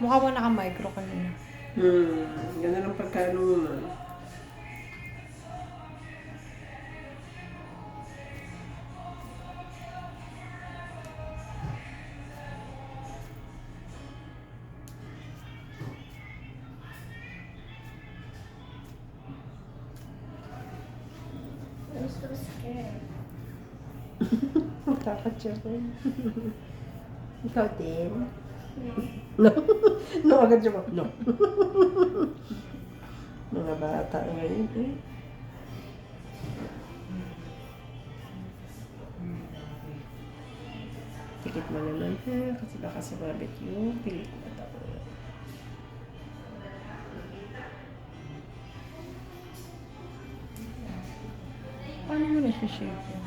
Mukha mo naka-micro kanina. Ganun ang pagkano mo man. I'm so scared. Takot siya po. Ikaw din? No. No, agad siya po. No. Mga bata ngayon eh. Tikit mo naman ha, kasi baka sa barbecue, pilit na tayo. Paano mo na-shape yun?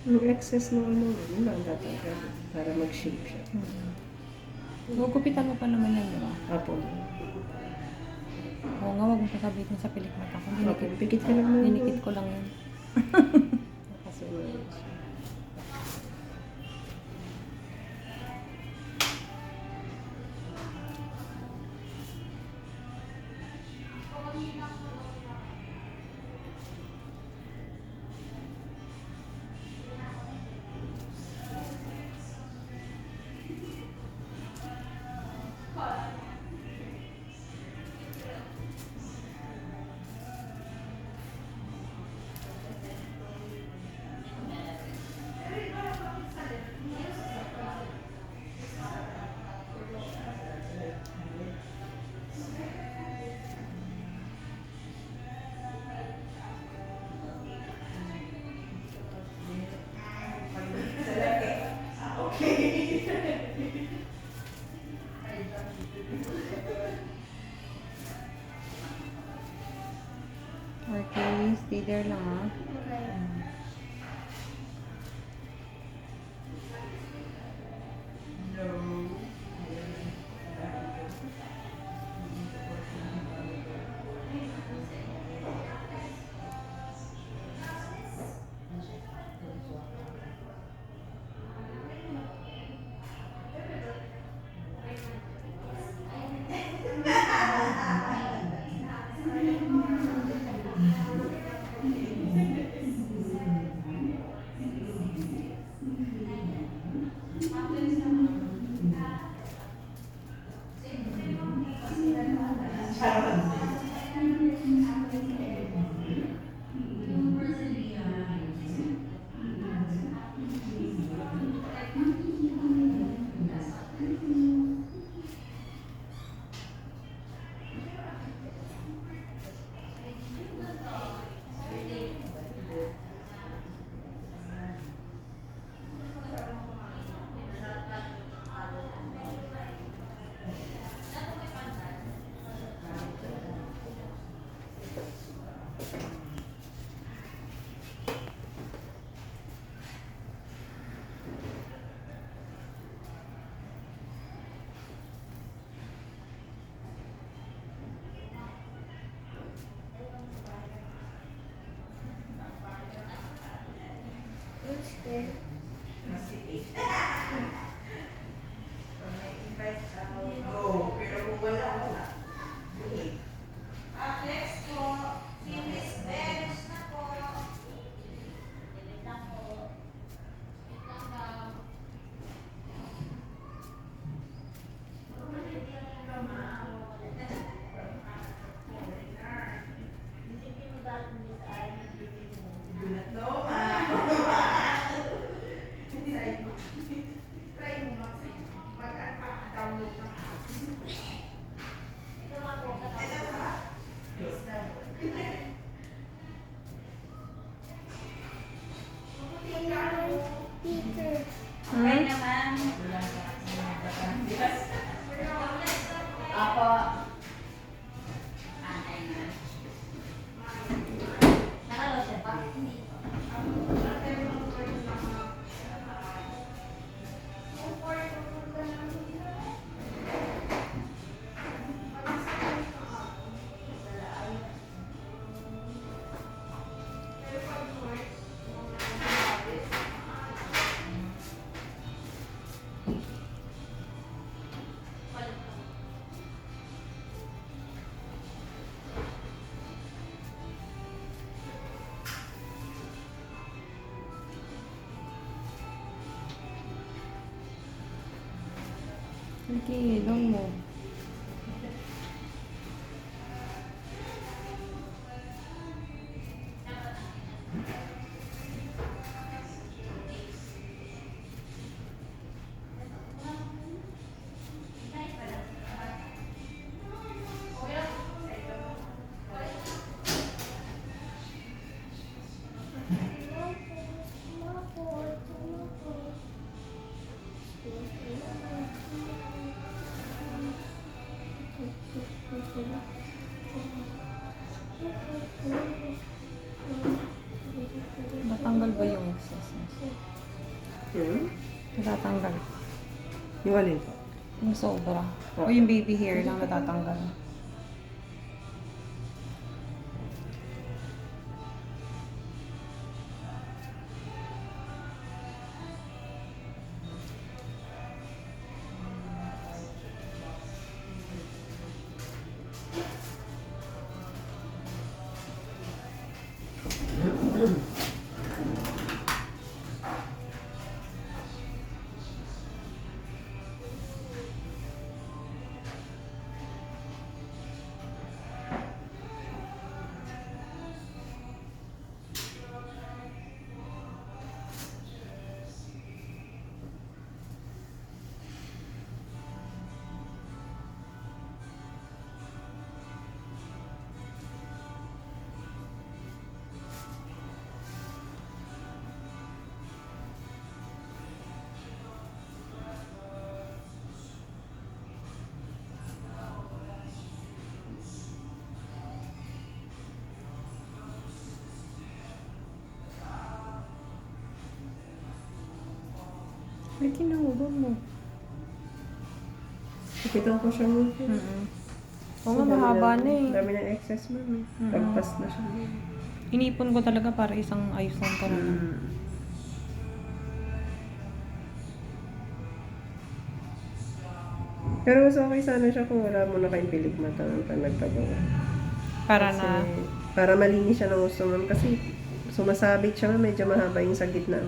Yung excess ng ano, yun lang tatanggal para mag-shape siya. Gugupitan mo pa naman yan, di ba? Apo. Oo nga, wag mo pasabihin sa pilik mata ko. Apo, pikit ka lang mo. Dinikit ko lang yun. Nakasulat siya. Okay, stay there lang ha. I'm scared. Okay, don't move. Natanggal ba yung excess? Natatanggal. Yung alin po? Yung sobra. O yung baby hair lang natatanggal. May kinauban mo. Ipitan ko siya muna. Oo nga, mahaba na eh. Dami ng excess mo. Pagpas na siya. Inipon ko talaga para isang ayusan ko na. Pero mas okay sana siya kung wala mo na kayong pilikmata ng nagpagawa. Para Kasi, na, para malinis siya ng gusto ma'am. Kasi sumasabit siya ma'am, medyo mahaba yung sa gitna.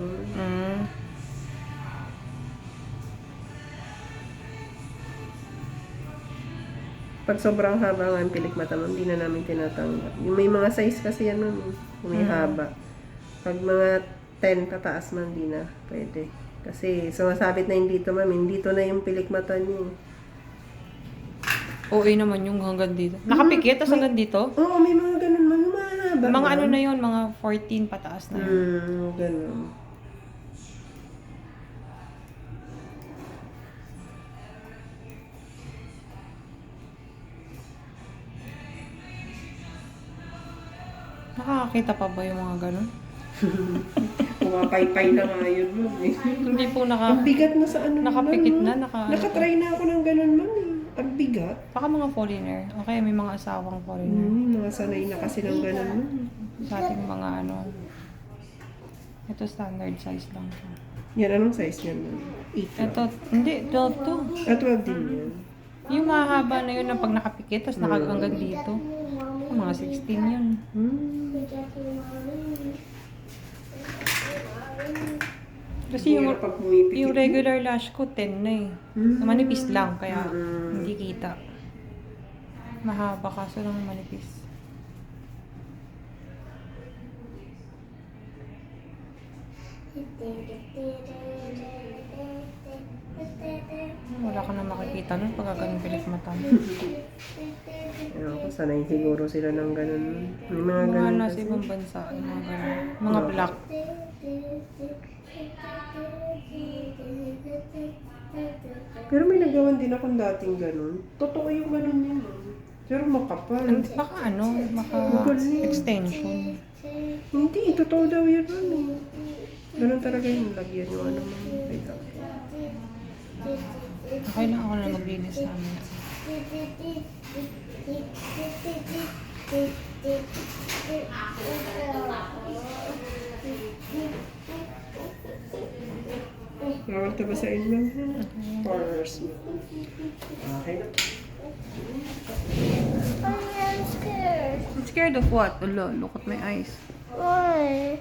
Pag sobrang haba nga ang pilikmata ma'am, hindi na namin tinatanggap. Yung may mga size kasi yan ma'am, may haba. Pag mga 10 pataas ma'am, hindi na pwede. Kasi sumasabit na yung dito ma'am, hindi dito na yung pilikmata niyo. OA naman yung hanggang dito. Nakapikit, tapos hanggang dito? Oo, may mga ganun ma'am, yung mahaba. Mga ano na yun, mga 14 pataas na yun. Ganun. Nakakakita pa ba yung mga ganun? Pumapaypay na nga yun ma'am eh. Hindi po Ang bigat na sa ano nakapikit ma'am, na, Nakatry na ako ng ganun ma'am eh. Ang bigat. Baka mga foreigner. O kaya may mga asawang foreigner. Mga sanay na kasi ng ganun ma'am. Sa ating mga ano. Ito standard size lang. Yan, anong size niyan ma'am? 8 lang. Ito, hindi, 12 to. 12 din yan. Yung mahaba na yun na pag nakapikit, tapos hanggang dito. Mga 16 yun. Kasi yung regular lash ko, 10 na eh. Manipis lang, kaya hindi kita. Mahaba kaso lang manipis. Wala ka na makikita nun pag ganun pilik mata mo. Ewan ko, sanay siguro sila ng ganun. May mga Mga ganun nasa kasi. ibang bansa, yung mga ganun. Mga black. Pero may nagawan din akong dating ganun. Totoo yung ganun yun. Pero makapal. Baka ano, baka extension. Hindi, totoo daw yun. Ano. Ganun talaga yung lagyan yung ano mo. Okay lang ako na maglinis namin. Bawal ka ba sa inyo? Pars mo. Okay na. I'm scared. I'm scared of what? Look at my eyes. Why?